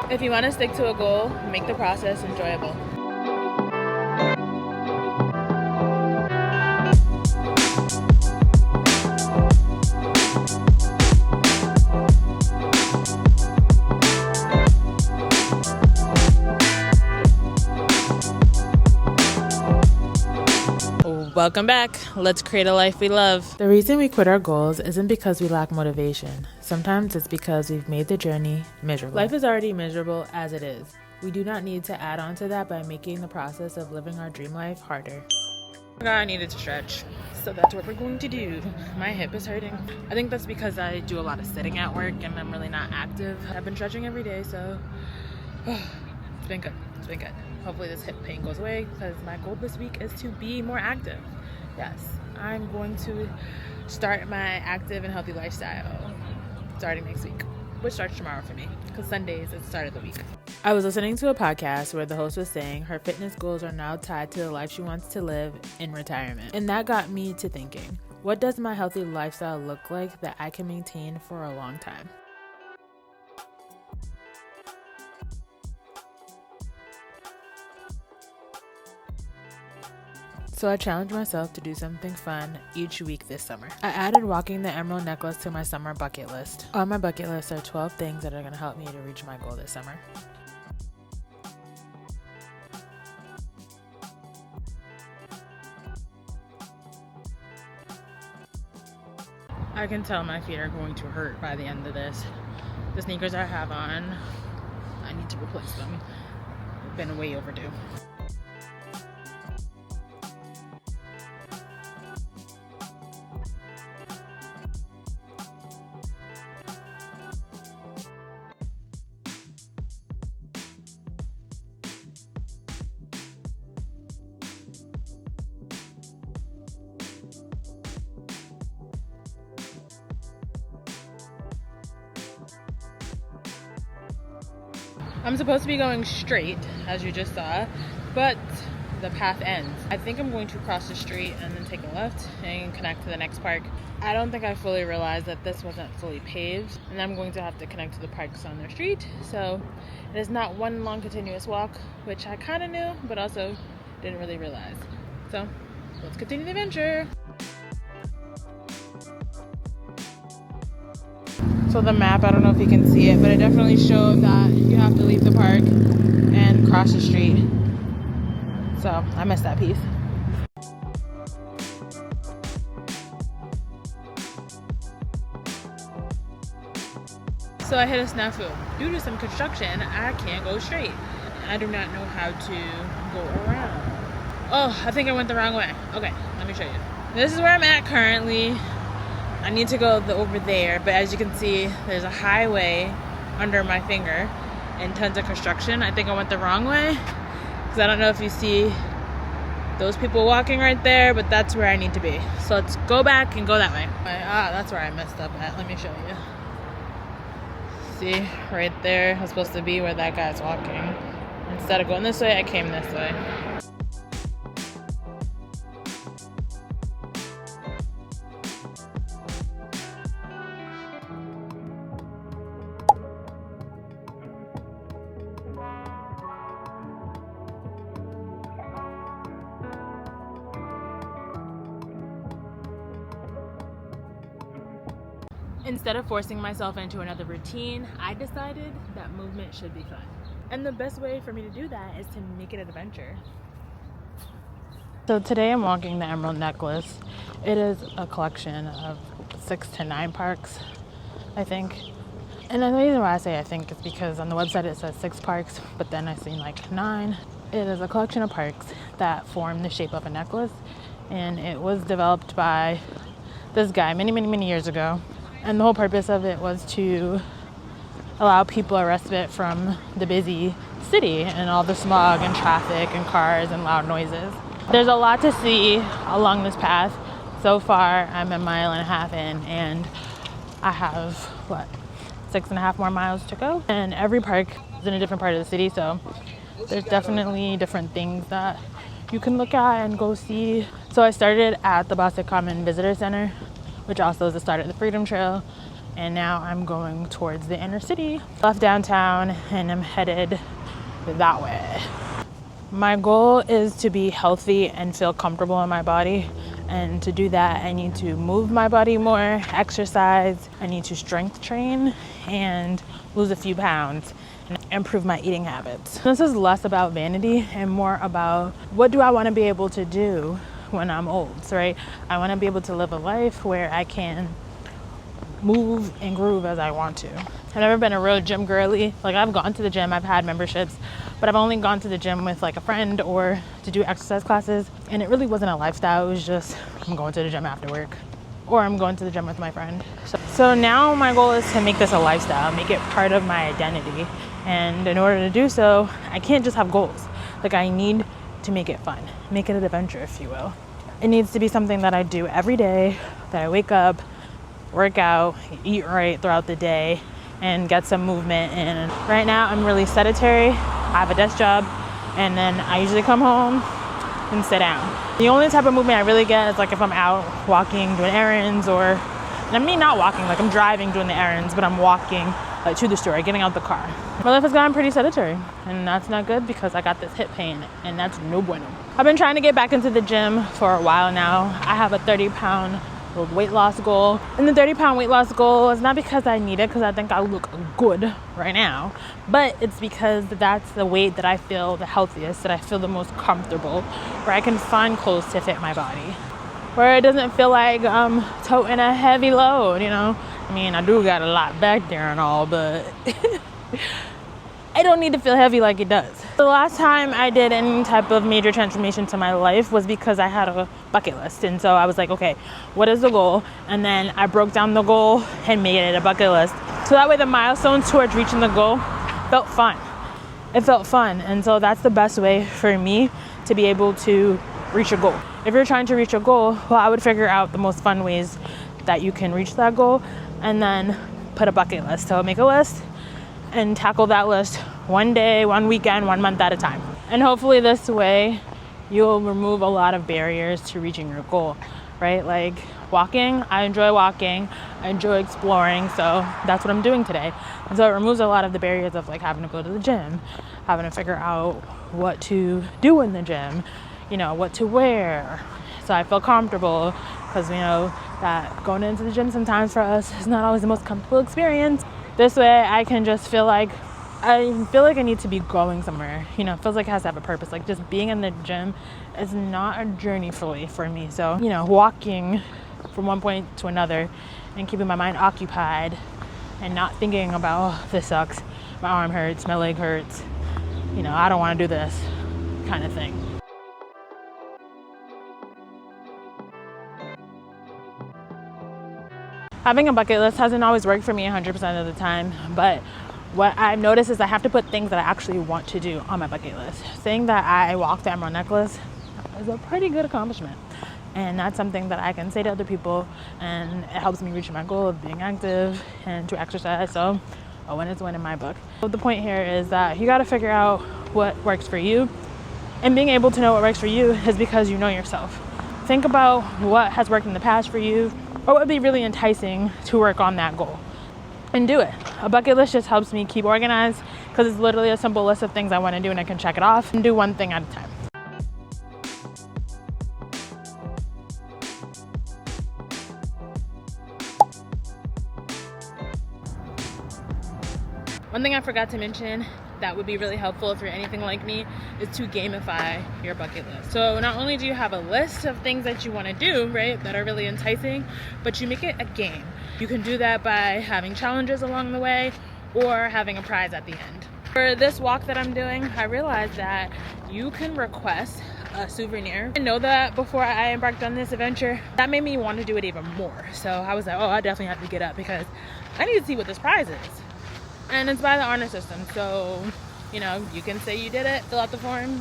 If you want to stick to a goal, make the process enjoyable. Welcome back. Let's create a life we love. The reason we quit our goals isn't because we lack motivation. Sometimes it's because we've made the journey miserable. Life is already miserable as it is. We do not need to add on to that by making the process of living our dream life harder. I needed to stretch, so that's what we're going to do. My hip is hurting. I think that's because I do a lot of sitting at work and I'm really not active. I've been stretching every day, so it's been good. It's been good. Hopefully this hip pain goes away because my goal this week is to be more active. Yes, I'm going to start my active and healthy lifestyle starting next week, which starts tomorrow for me because Sundays is the start of the week. I was listening to a podcast where the host was saying her fitness goals are now tied to the life she wants to live in retirement. And that got me to thinking, what does my healthy lifestyle look like that I can maintain for a long time? So I challenged myself to do something fun each week this summer. I added walking the Emerald Necklace to my summer bucket list. On my bucket list are 12 things that are going to help me to reach my goal this summer. I can tell my feet are going to hurt by the end of this. The sneakers I have on, I need to replace them. They've been way overdue. I'm supposed to be going straight, as you just saw, but the path ends. I think I'm going to cross the street and then take a left and connect to the next park. I don't think I fully realized that this wasn't fully paved, and I'm going to have to connect to the parks on their street. So it is not one long continuous walk, which I kind of knew, but also didn't really realize. So let's continue the adventure. So the map, I don't know if you can see it, but it definitely showed that you have to leave the park and cross the street. So I missed that piece. So I hit a snafu. Due to some construction, I can't go straight. I do not know how to go around. Oh, I think I went the wrong way. Okay, let me show you. This is where I'm at currently. I need to go over there, but as you can see, there's a highway under my finger and tons of construction. I think I went the wrong way because I don't know if you see those people walking right there, but that's where I need to be. So let's go back and go that way. That's where I messed up at. Let me show you. See, right there, I was supposed to be where that guy's walking. Instead of going this way, I came this way. Instead of forcing myself into another routine, I decided that movement should be fun. And the best way for me to do that is to make it an adventure. So today I'm walking the Emerald Necklace. It is a collection of 6 to 9 parks, I think. And the reason why I say I think is because on the website it says 6 parks, but then I seen like 9. It is a collection of parks that form the shape of a necklace. And it was developed by this guy many years ago. And the whole purpose of it was to allow people a respite from the busy city and all the smog and traffic and cars and loud noises. There's a lot to see along this path. So far, I'm 1.5 miles in, and I have, 6.5 more miles to go. And every park is in a different part of the city, so there's definitely different things that you can look at and go see. So I started at the Bostic Common Visitor Center, which also is the start of the Freedom Trail. and now I'm going towards the inner city. Left downtown and I'm headed that way. My goal is to be healthy and feel comfortable in my body. And to do that, I need to move my body more, exercise. I need to strength train and lose a few pounds and improve my eating habits. This is less about vanity and more about what do I want to be able to do when I'm old, right? I want to be able to live a life where I can move and groove as I want to. I've never been a real gym girly. Like, I've gone to the gym, I've had memberships, but I've only gone to the gym with like a friend or to do exercise classes. And it really wasn't a lifestyle. It was just, I'm going to the gym after work or I'm going to the gym with my friend. So now my goal is to make this a lifestyle, make it part of my identity. And in order to do so, I can't just have goals. Like, I need to make it fun, make it an adventure, if you will. It needs to be something that I do every day, that I wake up, work out, eat right throughout the day, and get some movement in. Right now, I'm really sedentary. I have a desk job, and then I usually come home and sit down. The only type of movement I really get is like if I'm out walking, doing errands, or, and I mean not walking, like I'm driving, doing the errands, but I'm walking to the store, getting out the car. My life has gotten pretty sedentary, and that's not good because I got this hip pain, and that's no bueno. I've been trying to get back into the gym for a while now. I have a 30-pound weight loss goal, and the 30-pound weight loss goal is not because I need it, because I think I look good right now, but it's because that's the weight that I feel the healthiest, that I feel the most comfortable, where I can find clothes to fit my body, where it doesn't feel like I'm toting a heavy load, you know. I mean, I do got a lot back there and all, but I don't need to feel heavy like it does. The last time I did any type of major transformation to my life was because I had a bucket list. And so I was like, okay, what is the goal? And then I broke down the goal and made it a bucket list. So that way the milestones towards reaching the goal felt fun. It felt fun. And so that's the best way for me to be able to reach a goal. If you're trying to reach a goal, well, I would figure out the most fun ways that you can reach that goal and then put a bucket list. So make a list and tackle that list one day, one weekend, 1 month at a time. And hopefully this way you'll remove a lot of barriers to reaching your goal, right? Like walking, I enjoy walking, I enjoy exploring, so that's what I'm doing today. And so it removes a lot of the barriers of like having to go to the gym, having to figure out what to do in the gym, you know, what to wear. So I feel comfortable, because we know that going into the gym sometimes for us is not always the most comfortable experience. This way I can just feel like I need to be going somewhere. You know, it feels like it has to have a purpose. Like just being in the gym is not a journey for me. So, you know, walking from one point to another and keeping my mind occupied and not thinking about, oh, this sucks, my arm hurts, my leg hurts, you know, I don't want to do this kind of thing. Having a bucket list hasn't always worked for me 100% of the time, but what I've noticed is I have to put things that I actually want to do on my bucket list. Saying that I walked the Emerald Necklace is a pretty good accomplishment. And that's something that I can say to other people, and it helps me reach my goal of being active and to exercise. So a win is a win in my book. So the point here is that you got to figure out what works for you. And being able to know what works for you is because you know yourself. Think about what has worked in the past for you, or what would be really enticing to work on that goal, and do it. A bucket list just helps me keep organized, because it's literally a simple list of things I want to do, and I can check it off and do one thing at a time. One thing I forgot to mention that would be really helpful if you're anything like me is to gamify your bucket list. So not only do you have a list of things that you want to do, right, that are really enticing, but you make it a game. You can do that by having challenges along the way or having a prize at the end. For this walk that I'm doing, I realized that you can request a souvenir. I know that before I embarked on this adventure, that made me want to do it even more. So I was like, oh, I definitely have to get up because I need to see what this prize is. And it's by the honor system, so you know, you can say you did it, fill out the form,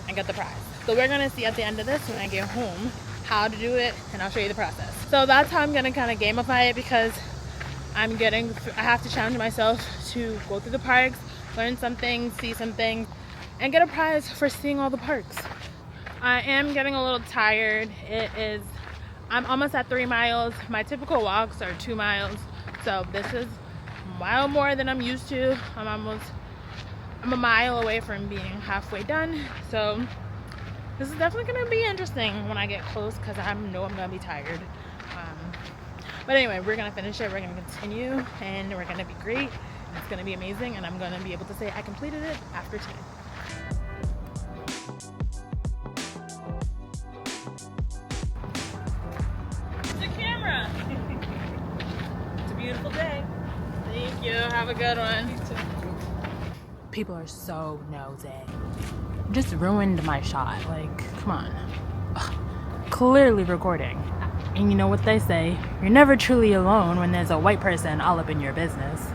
and get the prize. So we're gonna see at the end of this when I get home how to do it, and I'll show you the process. So that's how I'm gonna kind of gamify it, because I have to challenge myself to go through the parks, learn something, see something, and get a prize for seeing all the parks. I am getting a little tired. I'm almost at 3 miles. My typical walks are 2 miles. So this is a mile more than I'm used to. I'm a mile away from being halfway done. So this is definitely gonna be interesting when I get close, because I know I'm gonna be tired. But anyway, we're gonna finish it, we're gonna continue, and we're gonna be great. It's gonna be amazing, and I'm gonna be able to say I completed it after 10. The camera. It's a beautiful day. Thank you. Have a good one. You too. People are so nosy. Just ruined my shot. Like, come on. Ugh. Clearly recording. And you know what they say, you're never truly alone when there's a white person all up in your business.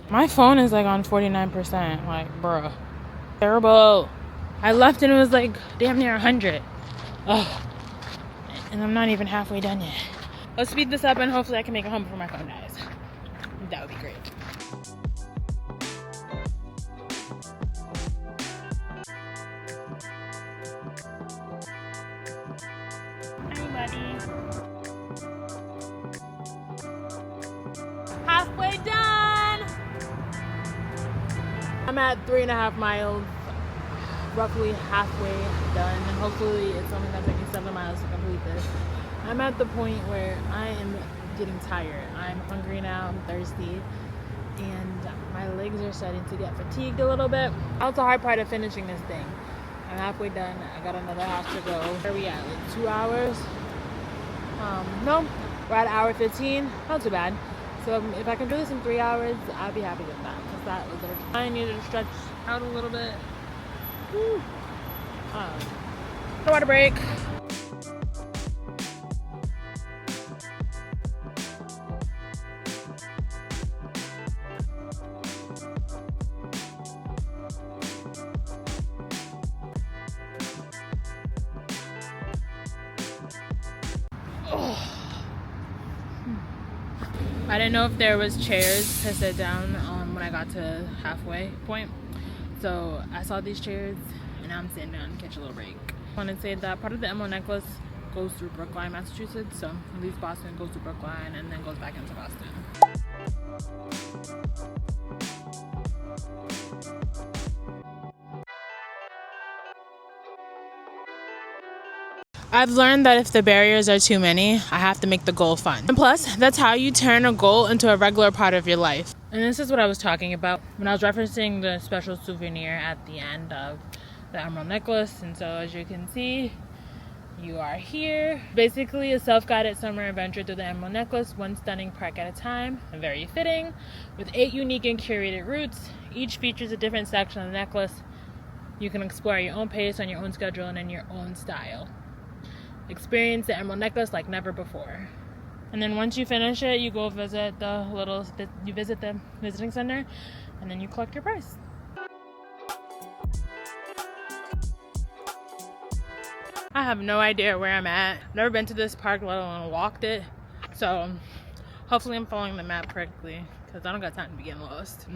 My phone is like on 49%. Like, bruh. Terrible. I left and it was like damn near 100. Ugh. And I'm not even halfway done yet. Let's speed this up and hopefully I can make it home before my phone dies. That would be great. Halfway done. I'm at 3.5 miles, roughly halfway done, and hopefully it's only gonna take me 7 miles to complete this. I'm at the point where I am getting tired. I'm hungry now, I'm thirsty, and my legs are starting to get fatigued a little bit. That's the hard part of finishing this thing. I'm halfway done. I got another half to go. Where are we at? Like 2 hours? No, we're at hour 15. Not too bad. So if I can do this in 3 hours, I'll be happy with that. Because that was it. I needed to stretch out a little bit. Woo. Water break. I didn't know if there was chairs to sit down when I got to halfway point. So I saw these chairs and now I'm sitting down to catch a little break. I want to say that part of the Emerald Necklace goes through Brookline, Massachusetts. So it leaves Boston, goes to Brookline, and then goes back into Boston. I've learned that if the barriers are too many, I have to make the goal fun. And plus, that's how you turn a goal into a regular part of your life. And this is what I was talking about when I was referencing the special souvenir at the end of the Emerald Necklace. And so as you can see, you are here. Basically a self-guided summer adventure through the Emerald Necklace, one stunning park at a time. Very fitting, with 8 unique and curated routes. Each features a different section of the necklace. You can explore at your own pace, on your own schedule, and in your own style. Experience the Emerald Necklace like never before. And then once you finish it, you go visit the visiting center, and then you collect your prize. I have no idea where I'm at. Never been to this park, let alone walked it. So hopefully I'm following the map correctly, because I don't got time to be getting lost.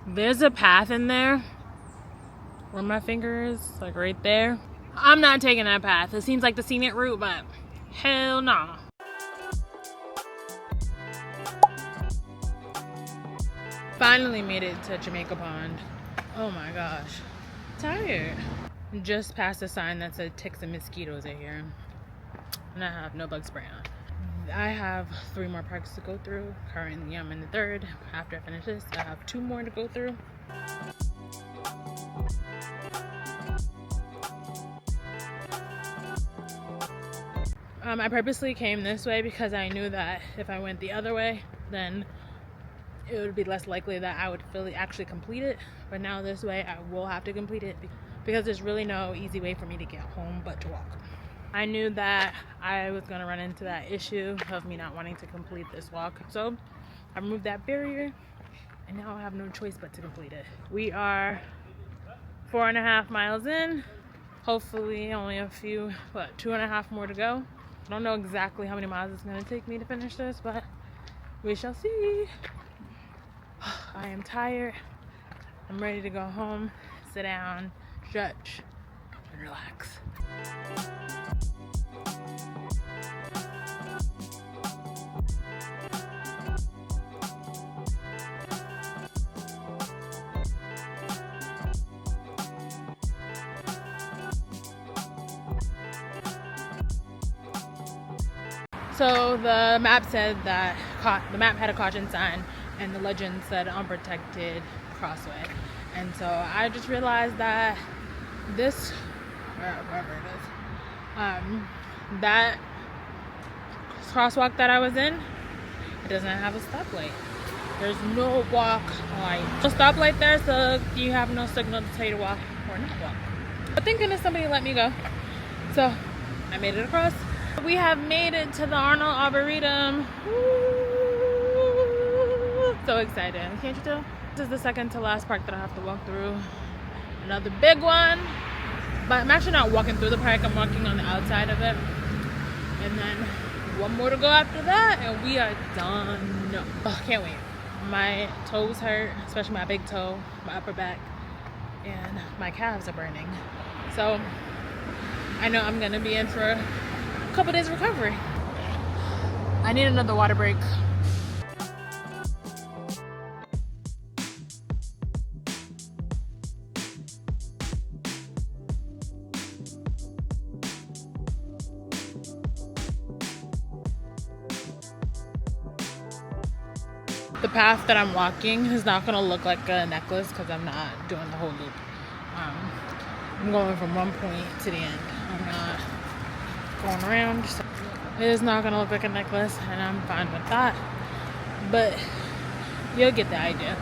There's a path in there where my finger is, like right there. I'm not taking that path. It seems like the scenic route, but hell no. Finally made it to Jamaica Pond. Oh my gosh. Tired. Just past a sign that said ticks and mosquitoes are here. And I have no bug spray on. I have 3 more parks to go through. Currently I'm in the 3rd. After I finish this, I have 2 more to go through. I purposely came this way because I knew that if I went the other way, then it would be less likely that I would actually complete it. But now this way, I will have to complete it because there's really no easy way for me to get home but to walk. I knew that I was going to run into that issue of me not wanting to complete this walk. So I removed that barrier, and now I have no choice but to complete it. We are 4.5 miles in. Hopefully only a few, 2.5 more to go. I don't know exactly how many miles it's going to take me to finish this, but we shall see. I am tired. I'm ready to go home, sit down, stretch, and relax. So the map said that the map had a caution sign and the legend said unprotected crossway. And so I just realized that this, wherever it is, that crosswalk that I was in, it doesn't have a stoplight. There's no walk light. No stoplight there, so you have no signal to tell you to walk or not walk. But thank goodness somebody let me go. So I made it across. We have made it to the Arnold Arboretum. Woo! So excited. Can't you tell? This is the second to last park that I have to walk through. Another big one. But I'm actually not walking through the park. I'm walking on the outside of it. And then one more to go after that and we are done. Oh, can't wait. My toes hurt, especially my big toe, my upper back, and my calves are burning. So I know I'm gonna be in for a couple days recovery. I need another water break. The path that I'm walking is not gonna look like a necklace because I'm not doing the whole loop. I'm going from one point to the end. I'm not going around. So it is not gonna look like a necklace, and I'm fine with that. But you'll get the idea.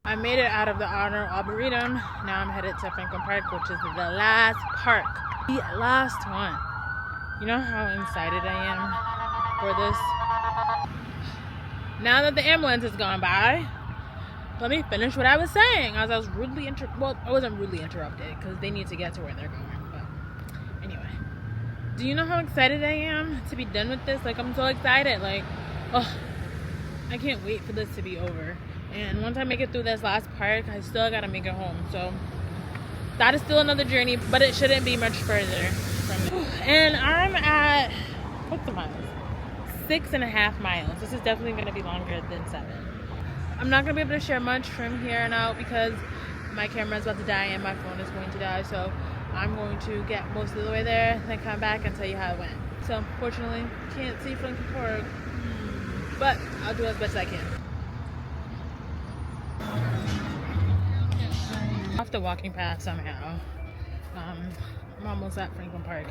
I made it out of the Arnold Arboretum. Now I'm headed to Franklin Park, which is the last park. The last one. You know how excited I am for this? Now that the ambulance has gone by, let me finish what I was saying. As I was rudely well, I wasn't rudely interrupted because they need to get to where they're going. But anyway, do you know how excited I am to be done with this? Like, I'm so excited. Like, oh, I can't wait for this to be over. And once I make it through this last park, I still gotta make it home. So that is still another journey, but it shouldn't be much further from it. And I'm at, what's the miles? 6.5 miles. This is definitely going to be longer than 7. I'm not going to be able to share much from here on out because my camera is about to die and my phone is going to die. So I'm going to get most of the way there, then come back and tell you how it went. So unfortunately, can't see Franklin Park, but I'll do as best I can. Off the walking path somehow. I'm almost at Franklin Park.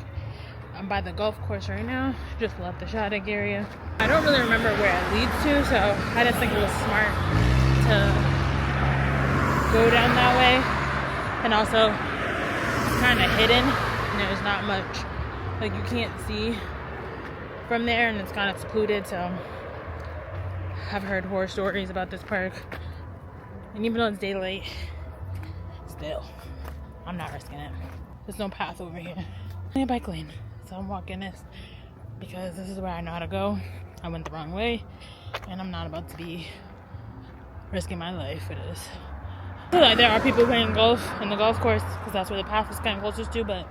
I'm by the golf course right now, just left the Shattuck area. I don't really remember where it leads to, so I didn't think it was smart to go down that way. And also, it's kind of hidden, and there's not much, like, you can't see from there, and it's kind of secluded, so I've heard horror stories about this park. And even though it's daylight, still, I'm not risking it. There's no path over here. Only a bike lane. So I'm walking this because this is where I know how to go. I went the wrong way and I'm not about to be risking my life for this. I feel like there are people playing golf in the golf course because that's where the path is kind of closest to, but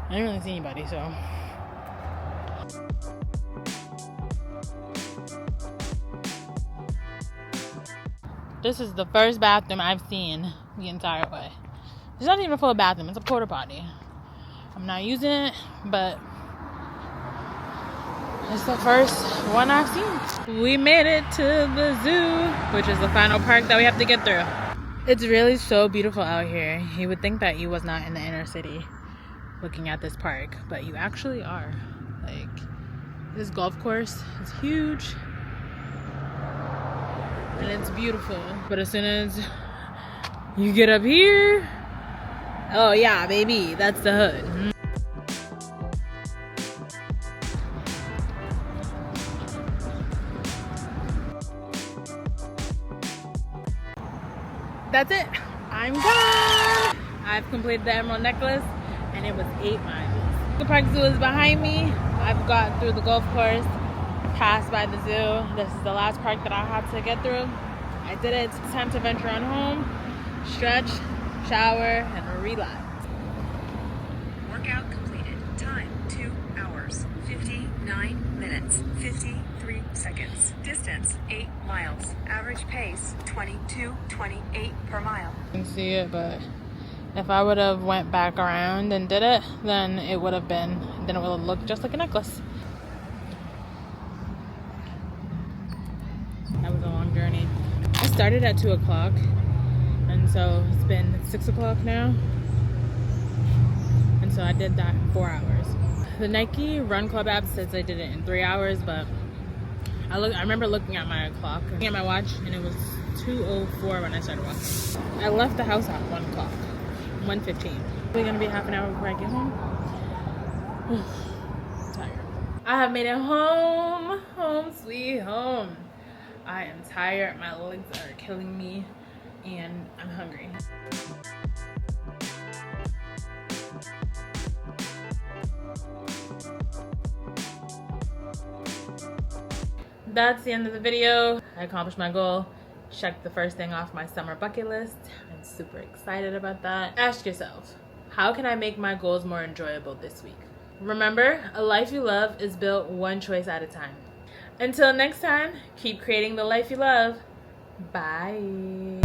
I didn't really see anybody, so. This is the first bathroom I've seen the entire way. It's not even a full bathroom, it's a porta potty. I'm not using it, but it's the first one I've seen. We made it to the zoo, which is the final park that we have to get through. It's really so beautiful out here. You would think that you was not in the inner city looking at this park, but you actually are. Like, this golf course is huge and it's beautiful. But as soon as you get up here, oh yeah, baby, that's the hood. That's it. I'm done. I've completed the Emerald Necklace and it was 8 miles. The Park Zoo is behind me. I've got through the golf course, passed by the zoo. This is the last park that I had to get through. I did it. It's time to venture on home, stretch, shower, and relax. Workout completed. Time 2 hours, 59 minutes, 53 seconds. Distance 8 miles. Average pace 22:28 per mile. You can see it, but If I would have went back around and did it, then it would have looked just like a necklace. That was a long journey. I started at 2 o'clock, and so it's been 6 o'clock now. And so I did that in 4 hours. The Nike Run Club app says I did it in 3 hours, but I remember looking at my clock, looking at my watch, and it was 2:04 when I started walking. I left the house at 1 o'clock, 1:15. It's gonna be half an hour before I get home. I'm tired. I have made it home, home sweet home. I am tired, my legs are killing me, and I'm hungry. That's the end of the video. I accomplished my goal. Checked the first thing off my summer bucket list. I'm super excited about that. Ask yourself, how can I make my goals more enjoyable this week? Remember, a life you love is built one choice at a time. Until next time, keep creating the life you love. Bye.